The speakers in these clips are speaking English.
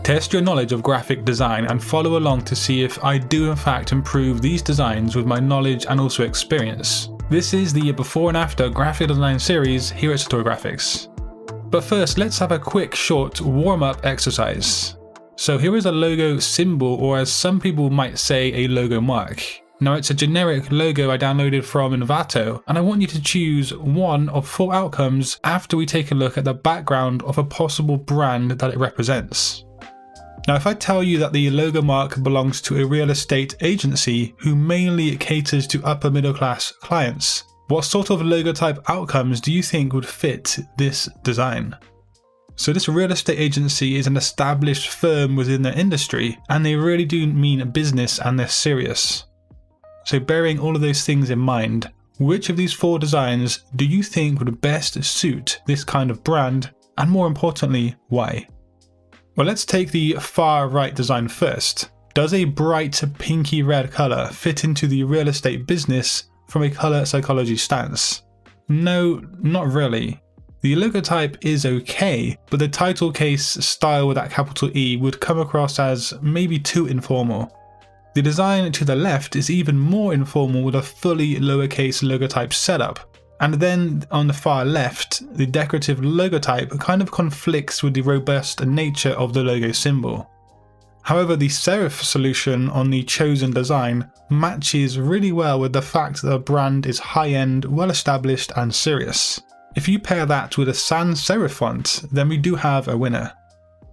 Test your knowledge of graphic design and follow along to see if I do in fact improve these designs with my knowledge and also experience. This is the before and after graphic design series here at Satori Graphics. But first, let's have a quick short warm-up exercise. So here is a logo symbol, or as some people might say, a logo mark. Now it's a generic logo I downloaded from Envato, and I want you to choose one of 4 outcomes after we take a look at the background of a possible brand that it represents. Now if I tell you that the logo mark belongs to a real estate agency who mainly caters to upper middle class clients, what sort of logo type outcomes do you think would fit this design? So this real estate agency is an established firm within their industry, and they really do mean business and they're serious. So bearing all of those things in mind, which of these 4 designs do you think would best suit this kind of brand, and more importantly, why? Well, let's take the far right design first. Does a bright pinky red colour fit into the real estate business from a colour psychology stance? No, not really. The logo type is okay, but the title case style with that capital E would come across as maybe too informal. The design to the left is even more informal with a fully lowercase logo type setup. And then on the far left, the decorative logo type kind of conflicts with the robust nature of the logo symbol. However, the serif solution on the chosen design matches really well with the fact that the brand is high-end, well-established and serious. If you pair that with a sans serif font, then we do have a winner.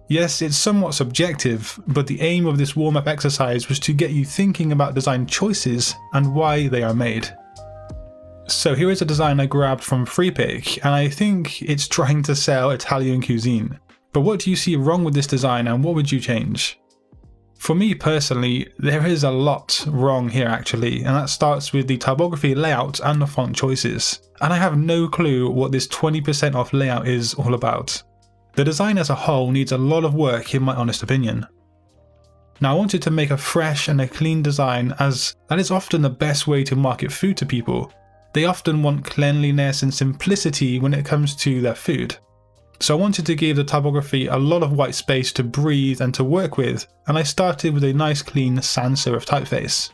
Yes, it's somewhat subjective, but the aim of this warm-up exercise was to get you thinking about design choices and why they are made. So here is a design I grabbed from Freepik, and I think it's trying to sell Italian cuisine. But what do you see wrong with this design, and what would you change? For me personally, there is a lot wrong here actually, and that starts with the typography layout and the font choices. And I have no clue what this 20% off layout is all about. The design as a whole needs a lot of work in my honest opinion. Now I wanted to make a fresh and a clean design, as that is often the best way to market food to people. They often want cleanliness and simplicity when it comes to their food. So I wanted to give the typography a lot of white space to breathe and to work with, and I started with a nice clean sans serif typeface.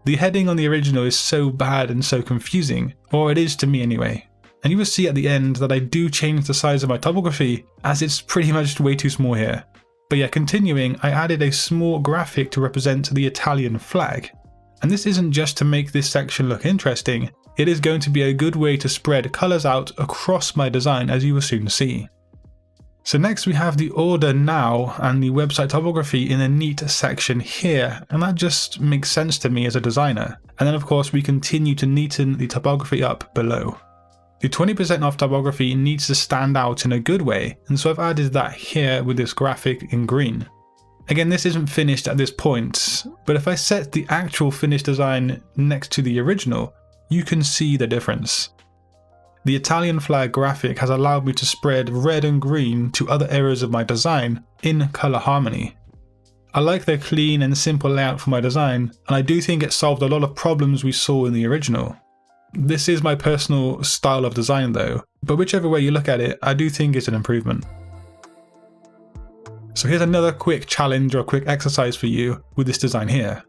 The heading on the original is so bad and so confusing, or it is to me anyway. And you will see at the end that I do change the size of my typography, as it's pretty much way too small here. But yeah, continuing, I added a small graphic to represent the Italian flag. And this isn't just to make this section look interesting, it is going to be a good way to spread colours out across my design, as you will soon see. So next we have the order now and the website typography in a neat section here, and that just makes sense to me as a designer. And then of course we continue to neaten the typography up below. The 20% off typography needs to stand out in a good way, and so I've added that here with this graphic in green. Again, this isn't finished at this point, but if I set the actual finished design next to the original, you can see the difference. The Italian flag graphic has allowed me to spread red and green to other areas of my design in colour harmony. I like the clean and simple layout for my design, and I do think it solved a lot of problems we saw in the original. This is my personal style of design though, but whichever way you look at it, I do think it's an improvement. So here's another quick challenge or a quick exercise for you with this design here.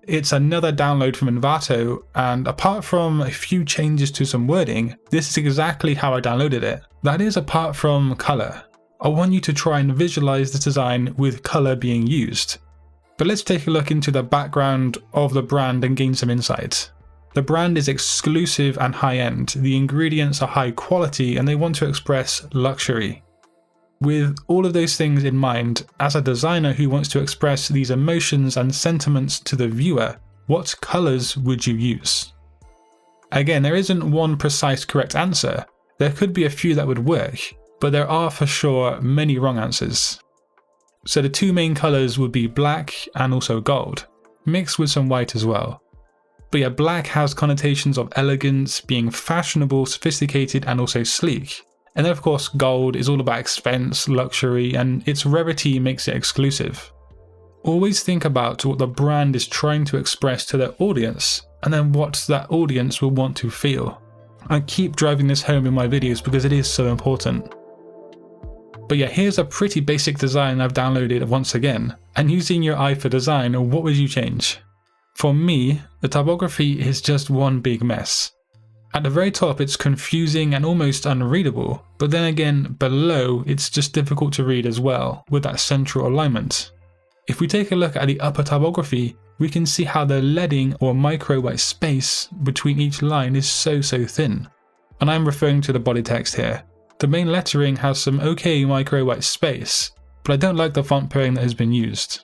It's another download from Envato, and apart from a few changes to some wording, this is exactly how I downloaded it. That is, apart from colour. I want you to try and visualize this design with colour being used. But let's take a look into the background of the brand and gain some insight. The brand is exclusive and high-end, the ingredients are high quality, and they want to express luxury. With all of those things in mind, as a designer who wants to express these emotions and sentiments to the viewer, what colours would you use? Again, there isn't one precise correct answer. There could be a few that would work, but there are for sure many wrong answers. So the 2 main colours would be black and also gold, mixed with some white as well. But yeah, black has connotations of elegance, being fashionable, sophisticated and also sleek. And then of course gold is all about expense, luxury, and its rarity makes it exclusive. Always think about what the brand is trying to express to their audience, and then what that audience will want to feel. I keep driving this home in my videos because it is so important. But yeah, here's a pretty basic design I've downloaded once again. And using your eye for design, what would you change? For me, the typography is just one big mess. At the very top it's confusing and almost unreadable, but then again below it's just difficult to read as well, with that central alignment. If we take a look at the upper typography, we can see how the leading or micro white space between each line is so thin. And I'm referring to the body text here. The main lettering has some okay micro white space, but I don't like the font pairing that has been used.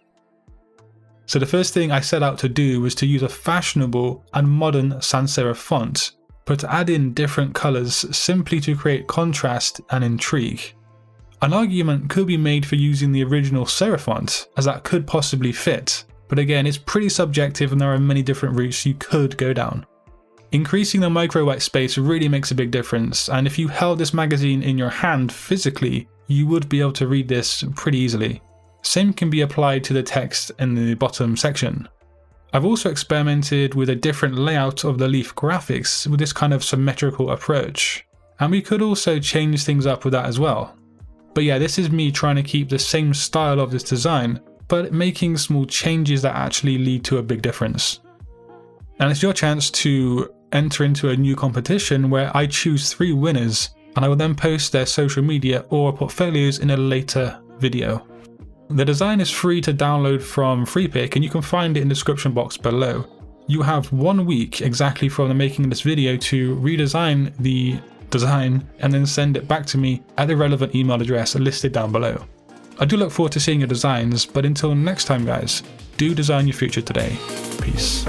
So the first thing I set out to do was to use a fashionable and modern sans serif font, but to add in different colours simply to create contrast and intrigue. An argument could be made for using the original serif font, as that could possibly fit, but again it's pretty subjective and there are many different routes you could go down. Increasing the micro white space really makes a big difference, and if you held this magazine in your hand physically, you would be able to read this pretty easily. Same can be applied to the text in the bottom section. I've also experimented with a different layout of the leaf graphics with this kind of symmetrical approach, and we could also change things up with that as well. But yeah, this is me trying to keep the same style of this design, but making small changes that actually lead to a big difference. And it's your chance to enter into a new competition where I choose 3 winners, and I will then post their social media or portfolios in a later video. The design is free to download from Freepik and you can find it in the description box below. You have 1 week exactly from the making of this video to redesign the design and then send it back to me at the relevant email address listed down below. I do look forward to seeing your designs, but until next time guys, do design your future today. Peace.